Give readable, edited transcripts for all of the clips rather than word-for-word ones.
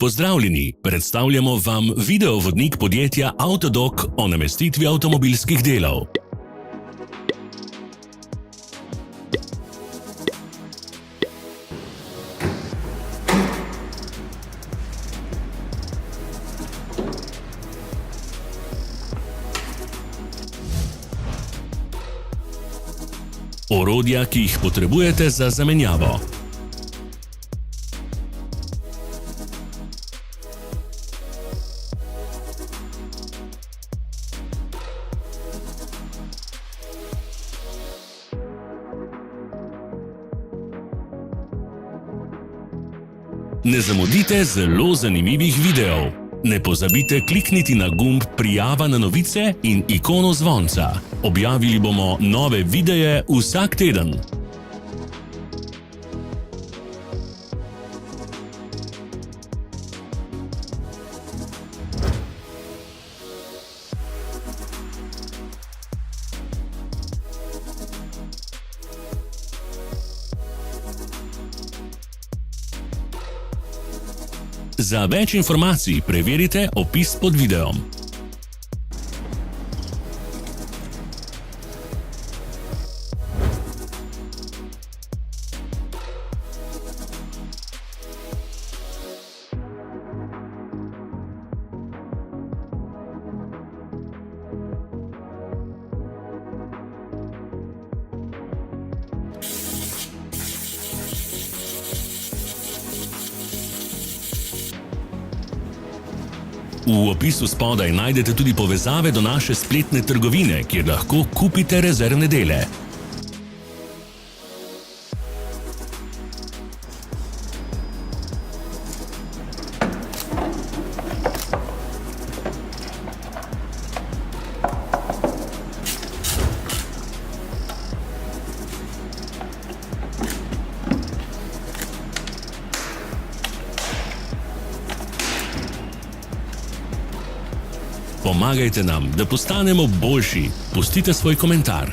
pozdravljeni! Predstavljamo vam videovodnik podjetja Avtodok o namestitvi avtomobilskih delov. Orodja, ki jih potrebujete za zamenjavo. Ne zamudite zelo zanimivih videov. Ne pozabite klikniti na gumb Prijava na novice in ikono zvonca. Objavili bomo nove videe vsak teden. Za več informacij preverite opis pod videom. V opisu spodaj najdete tudi povezave do naše spletne trgovine, kjer lahko kupite rezervne dele. Pomagajte nam, da postanemo boljši. Pustite svoj komentar.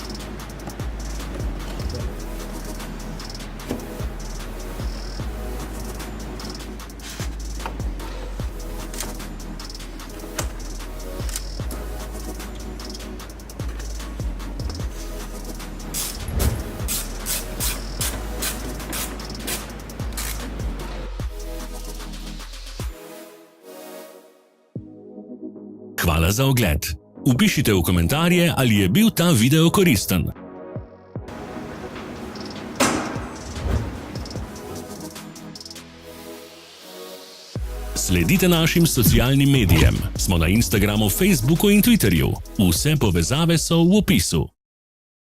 Hvala za ogled. Vpišite v komentarje, ali je bil ta video koristen. Sledite našim socialnim medijem. Smo na Instagramu, Facebooku in Twitterju. Vse povezave so v opisu.